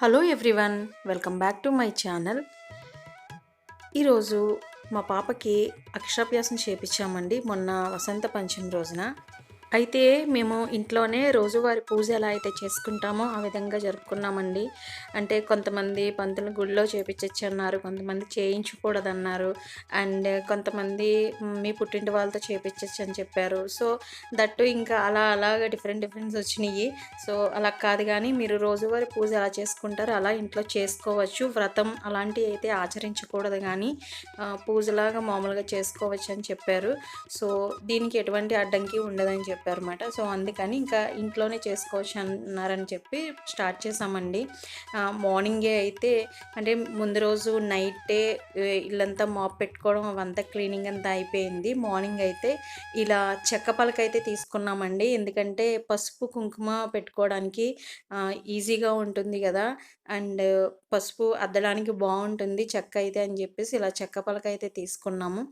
Hello everyone, welcome back to my channel. ఈరోజు మా పాపకి అక్షరాభ్యాసం చేపించామండి మొన్న వసంత పంచమి రోజున. అయితే మేము ఇంట్లోనే రోజువారి పూజ ఎలా అయితే చేసుకుంటామో ఆ విధంగా జరుపుకున్నామండి. అంటే కొంతమంది పంతులు గుడిలో చేపించచ్చు అన్నారు, కొంతమంది చేయించకూడదన్నారు, అండ్ కొంతమంది మీ పుట్టింటి వాళ్ళతో చేపించచ్చు అని చెప్పారు. సో దట్టు ఇంకా అలాగా డిఫరెంట్స్ వచ్చినాయి. సో అలా కాదు, కానీ మీరు రోజువారి పూజ ఎలా చేసుకుంటారో అలా ఇంట్లో చేసుకోవచ్చు. వ్రతం అలాంటివి అయితే ఆచరించకూడదు, కానీ పూజలాగా మామూలుగా చేసుకోవచ్చు అని చెప్పారు. సో దీనికి ఎటువంటి అడ్డంకి ఉండదని చెప్పారన్నమాట. సో అందుకని ఇంకా ఇంట్లోనే చేసుకోవచ్చు అన్నారని చెప్పి స్టార్ట్ చేసామండి. మార్నింగే అయితే అంటే ముందు రోజు నైటే ఇల్లంతా మాప్ పెట్టుకోవడం అవంతా క్లీనింగ్ అంతా అయిపోయింది. మార్నింగ్ అయితే ఇలా చెక్క పలక అయితే తీసుకున్నామండి. ఎందుకంటే పసుపు కుంకుమ పెట్టుకోవడానికి ఈజీగా ఉంటుంది కదా, అండ్ పసుపు అద్దడానికి బాగుంటుంది చెక్క అయితే అని చెప్పేసి ఇలా చెక్క పలక అయితే తీసుకున్నాము.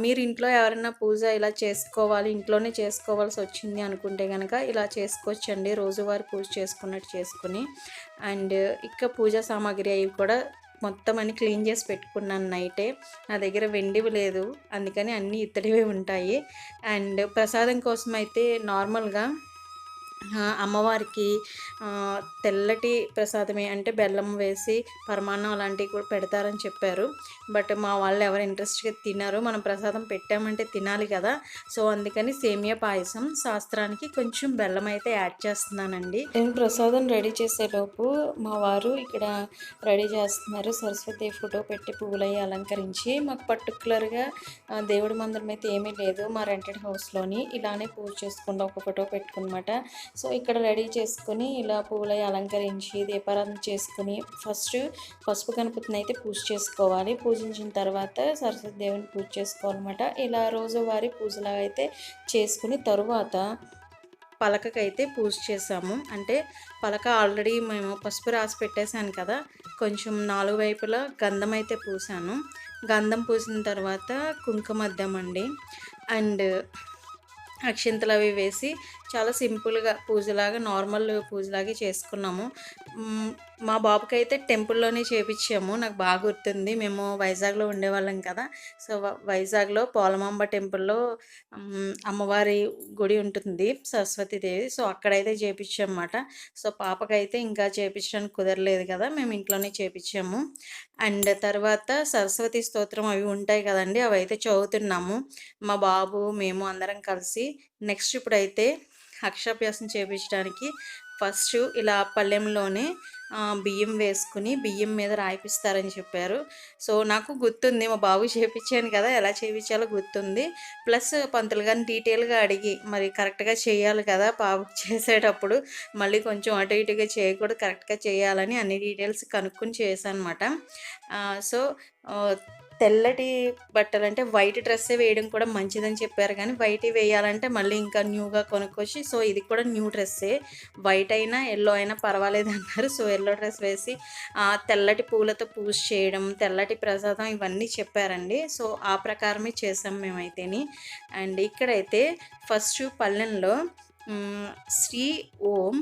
మీరు ఇంట్లో ఎవరైనా పూజ ఇలా చేసుకోవాలి, ఇంట్లోనే చేసుకోవాల్సి వచ్చింది అనుకుంటే కనుక ఇలా చేసుకోవచ్చండి, రోజువారీ పూజ చేసుకున్నట్టు చేసుకుని. అండ్ ఇక పూజా సామాగ్రి అవి కూడా మొత్తం అన్ని క్లీన్ చేసి పెట్టుకున్నాను నైటే. నా దగ్గర వెండివి లేదు, అందుకని అన్నీ ఇత్తడివే ఉంటాయి. అండ్ ప్రసాదం కోసం అయితే నార్మల్గా అమ్మవారికి తెల్లటి ప్రసాదమే, అంటే బెల్లం వేసి పరమాన్నం అలాంటివి కూడా పెడతారని చెప్పారు. బట్ మా వాళ్ళు ఎవరు ఇంట్రెస్ట్గా తినరు, మనం ప్రసాదం పెట్టామంటే తినాలి కదా. సో అందుకని సేమియా పాయసం శాస్త్రానికి కొంచెం బెల్లం అయితే యాడ్ చేస్తున్నానండి. నేను ప్రసాదం రెడీ చేసేలోపు మా వారు ఇక్కడ రెడీ చేస్తున్నారు. సరస్వతి ఫోటో పెట్టి పువ్వులయ్యి అలంకరించి. మాకు పర్టికులర్గా దేవుడి మందిరం అయితే ఏమీ లేదు, మా రెంటెడ్ హౌస్లోని ఇలానే పూజ చేసుకుంటాం, ఒక ఫోటో పెట్టుకున్నమాట. సో ఇక్కడ రెడీ చేసుకొని ఇలా పువ్వులై అలంకరించి దీపారాధన చేసుకుని ఫస్ట్ పసుపు గణపతిని అయితే పూజ చేసుకోవాలి. పూజించిన తర్వాత సరస్వతి దేవుని పూజ చేసుకోవాలన్నమాట. ఇలా రోజువారీ పూజలాగా అయితే చేసుకుని తరువాత పలకకైతే పూజ చేసాము. అంటే పలక ఆల్రెడీ మేము పసుపు రాసి పెట్టేశాను కదా, కొంచెం 4 వైపులా గంధం అయితే పూసాను. గంధం పూసిన తర్వాత కుంకుమ అద్దామండి. అండ్ అక్షింతలు అవి వేసి చాలా సింపుల్గా పూజలాగా నార్మల్ పూజలాగే చేసుకున్నాము. మా బాబుకి అయితే టెంపుల్లోనే చేపించాము. నాకు బాగా గుర్తుంది, మేము వైజాగ్లో ఉండేవాళ్ళం కదా. సో వైజాగ్లో పోలమాంబ టెంపుల్లో అమ్మవారి గుడి ఉంటుంది, సరస్వతీదేవి. సో అక్కడైతే చేపించామన్నమాట. సో పాపకైతే ఇంకా చేపించడానికి కుదరలేదు కదా, మేము ఇంట్లోనే చేపించాము. అండ్ తర్వాత సరస్వతి స్తోత్రం అవి ఉంటాయి కదండి, అవి అయితే చదువుతున్నాము మా బాబు మేము అందరం కలిసి. నెక్స్ట్ ఇప్పుడైతే అక్షరాభ్యాసం చేయించడానికి ఫస్ట్ ఇలా పళ్ళెంలోనే బియ్యం వేసుకుని బియ్యం మీద రాయిపిస్తారని చెప్పారు. సో నాకు గుర్తుంది, మా బాబు చేయించాను కదా, ఎలా చేయించాలో గుర్తుంది. ప్లస్ పంతులు గారిని డీటెయిల్గా అడిగి మరి కరెక్ట్గా చేయాలి కదా, బాబుకి చేసేటప్పుడు మళ్ళీ కొంచెం అటు ఇటుగా చేయకూడదు, కరెక్ట్గా చేయాలని అన్ని డీటెయిల్స్ కనుక్కొని చేశాను అనమాట. సో తెల్లటి బట్టలు అంటే వైట్ డ్రెస్సే వేయడం కూడా మంచిదని చెప్పారు, కానీ వైట్ వేయాలంటే మళ్ళీ ఇంకా న్యూగా కొనుక్కొచ్చి, సో ఇది కూడా న్యూ డ్రెస్సే, వైట్ అయినా ఎల్లో అయినా పర్వాలేదు అన్నారు. సో ఎల్లో డ్రెస్ వేసి తెల్లటి పూలతో పూజ చేయడం, తెల్లటి ప్రసాదం ఇవన్నీ చెప్పారండి. సో ఆ ప్రకారమే చేసాం మేమైతేని. అండ్ ఇక్కడైతే ఫస్ట్ పల్లెంలో శ్రీ ఓం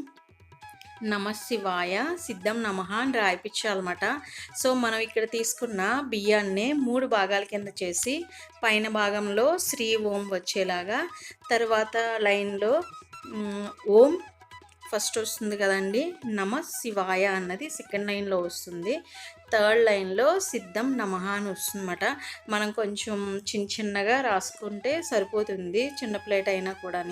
నమశివాయ సిద్ధం నమః అని రాయిపించాలన్నమాట. సో మనం ఇక్కడ తీసుకున్న బియ్యాన్ని 3 భాగాల కింద చేసి పైన భాగంలో శ్రీ ఓం వచ్చేలాగా, తర్వాత లైన్లో ఓం ఫస్ట్ వస్తుంది కదండి, నమశివాయ అన్నది సెకండ్ లైన్లో వస్తుంది, థర్డ్ లైన్లో సిద్ధం నమః అని వస్తుందన్నమాట. మనం కొంచెం చిన్నగా రాసుకుంటే సరిపోతుంది, చిన్న ప్లేట్ అయినా కూడా.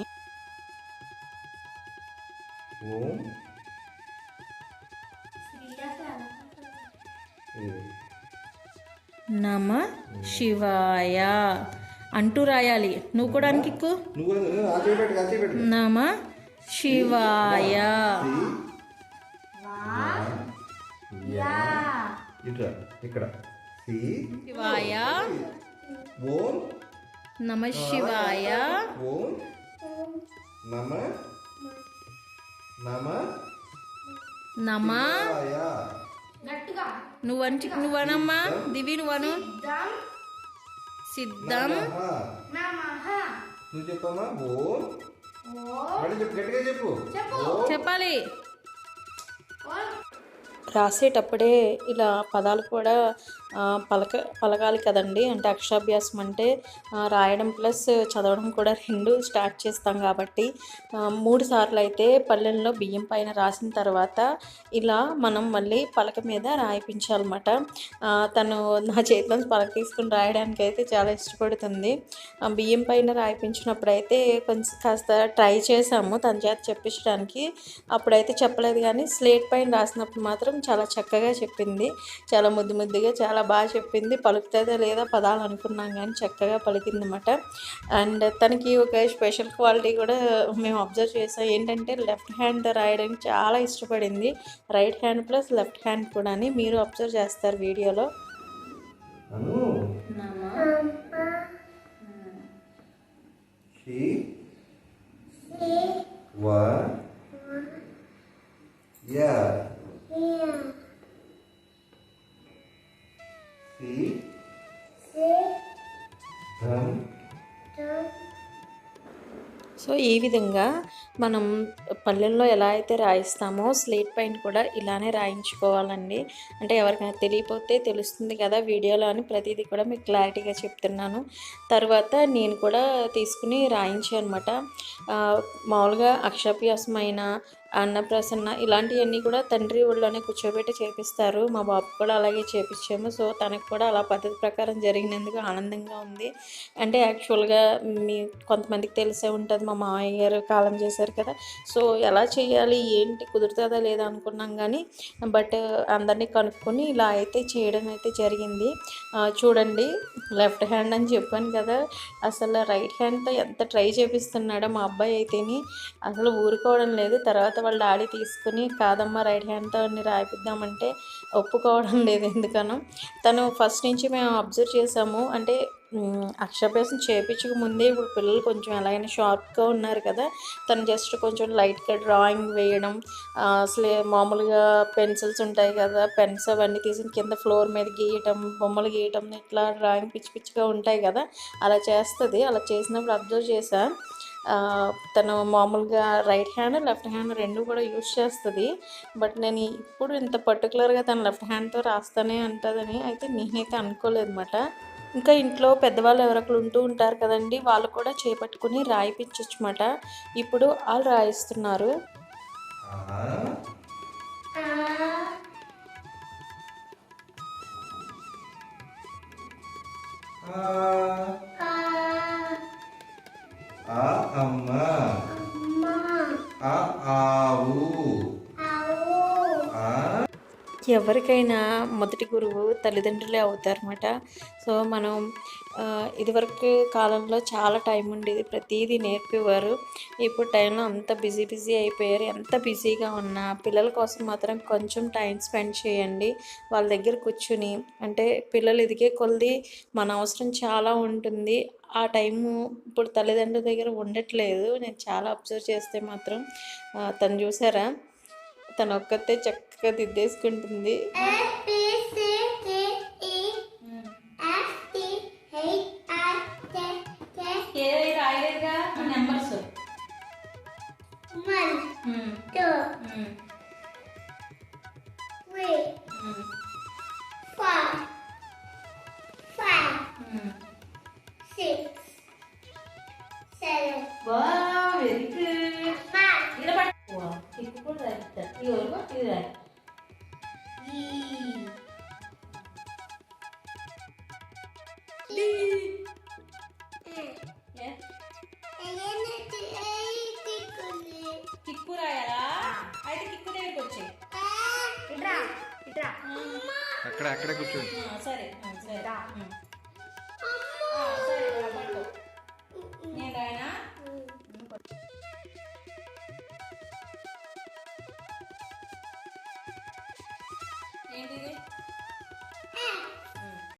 నమ శివాయ అంటూ రాయాలి, నువ్వు కూడా అనుకిక్కు. నమ శివాయ ఇక్కడ శివాయ నమ శివాయ నమ నమ నమ నువ్వనమ్మా దివి, నువ్వను సిద్ధం నువ్వు చెప్పమ్మా. గట్టిగా చెప్పు, చెప్పాలి. రాసేటప్పుడే ఇలా పదాలు కూడా పలకాలి కదండి. అంటే అక్షరాభ్యాసం అంటే రాయడం ప్లస్ చదవడం కూడా 2 స్టార్ట్ చేస్తాం కాబట్టి 3 సార్లు అయితే పళ్ళెంలో బియ్యం పైన రాసిన తర్వాత ఇలా మనం మళ్ళీ పలక మీద రాయిపించాలన్నమాట. తను నా చేతిలో పలక తీసుకుని రాయడానికి అయితే చాలా ఇష్టపడుతుంది. బియ్యం పైన రాయిపించినప్పుడైతే కొంచెం కాస్త ట్రై చేశాము తన చేత చెప్పించడానికి. అప్పుడైతే చెప్పలేదు కానీ స్లేట్ పైన రాసినప్పుడు మాత్రం చాలా చక్కగా చెప్పింది. చాలా ముద్దుగా చాలా బాగా చెప్పింది. పలుకుతుందా లేదా పదాలు అనుకున్నాం కానీ చక్కగా పలికిందన్నమాట. అండ్ తనకి ఒక స్పెషల్ క్వాలిటీ కూడా మేము అబ్జర్వ్ చేసాం. ఏంటంటే లెఫ్ట్ హ్యాండ్తో రాయడానికి చాలా ఇష్టపడింది. Right hand plus left hand కూడా మీరు అబ్జర్వ్ చేస్తారు వీడియోలో. సో ఈ విధంగా మనం పళ్ళెంలో ఎలా అయితే రాయిస్తామో స్లేట్ పైన కూడా ఇలానే రాయించుకోవాలండి. అంటే ఎవరికైనా తెలియకపోతే తెలుస్తుంది కదా వీడియోలో అని ప్రతిదీ కూడా మీకు క్లారిటీగా చెప్తున్నాను. తర్వాత నేను కూడా తీసుకుని రాయించాను అనమాట. మామూలుగా అక్షరాభ్యాసమైన అన్నప్రాసన్న ఇలాంటివన్నీ కూడా తండ్రి ఒళ్ళోనే కూర్చోబెట్టి చేపిస్తారు. మా బాబు కూడా అలాగే చేపించాము. సో తనకు కూడా అలా పద్ధతి ప్రకారం జరిగినందుకు ఆనందంగా ఉంది. అంటే యాక్చువల్గా కొంతమందికి తెలిసే ఉంటుంది, మా మామయ్య గారు కాలం చేశారు కదా. సో ఎలా చేయాలి ఏంటి కుదురుతుందా లేదా అనుకున్నాం కానీ బట్ అందరినీ కనుక్కొని ఇలా అయితే చేయడం అయితే జరిగింది. చూడండి లెఫ్ట్ హ్యాండ్ అని చెప్పాను కదా, అసలు రైట్ హ్యాండ్తో ఎంత ట్రై చేపిస్తున్నాడో మా అబ్బాయి అయితేని అసలు ఊరుకోవడం లేదు. తర్వాత వాళ్ళ డాడీ తీసుకుని కాదమ్మా రైట్ హ్యాండ్తో అన్ని రాయిపిద్దామంటే ఒప్పుకోవడం లేదు. ఎందుకనో తను ఫస్ట్ నుంచి మేము అబ్జర్వ్ చేసాము. అంటే అక్షరాభ్యాసం చేయించక ముందే ఇప్పుడు పిల్లలు కొంచెం ఎలాగైనా షార్ప్గా ఉన్నారు కదా, తను జస్ట్ కొంచెం లైట్గా డ్రాయింగ్ వేయడం, అసలే మామూలుగా పెన్సిల్స్ ఉంటాయి కదా, పెన్స్ అవన్నీ తీసుకుని కింద ఫ్లోర్ మీద గీయటం, బొమ్మలు గీయటం, ఇట్లా డ్రాయింగ్ పిచ్చిగా ఉంటాయి కదా అలా చేస్తుంది. అలా చేసినప్పుడు అబ్జర్వ్ చేసా. తను మామూలుగా రైట్ హ్యాండ్ లెఫ్ట్ హ్యాండ్ 2 కూడా యూజ్ చేస్తుంది. బట్ నేను ఇప్పుడు ఇంత పర్టికులర్గా తను లెఫ్ట్ హ్యాండ్తో రాస్తానే అంటుందని అయితే నేనైతే అనుకోలేదు అన్నమాట. ఇంకా ఇంట్లో పెద్దవాళ్ళు ఎవరొకరు ఉంటూ ఉంటారు కదండి, వాళ్ళు కూడా చేపట్టుకుని రాయిపించవచ్చు అన్నమాట. ఇప్పుడు వాళ్ళు రాయిస్తున్నారు. ఎవరికైనా మొదటి గురువు తల్లిదండ్రులే అవుతారన్నమాట. సో మనం ఇదివరకు కాలంలో చాలా టైం ఉండేది, ప్రతిదీ నేర్పేవారు. ఇప్పుడు టైంలో అంత బిజీ అయిపోయారు. ఎంత బిజీగా ఉన్నా పిల్లల కోసం మాత్రం కొంచెం టైం స్పెండ్ చేయండి. వాళ్ళ దగ్గర కూర్చుని, అంటే పిల్లలు ఎదిగే కొలది మన అవసరం చాలా ఉంటుంది. ఆ టైము ఇప్పుడు తల్లిదండ్రుల దగ్గర ఉండట్లేదు. నేను చాలా అబ్జర్వ్ చేస్తే మాత్రం తను చూసారా, తను ఒక్కతే చక్కగా దిద్దేసుకుంటుంది. Very good. కిక్కు రాయాలా? అయితే కిక్కు దగ్గరికి వచ్చి అక్కడ కూర్చోండి. సరే సరే పట్టుకో. నేను రాయనా? ఏంటిది?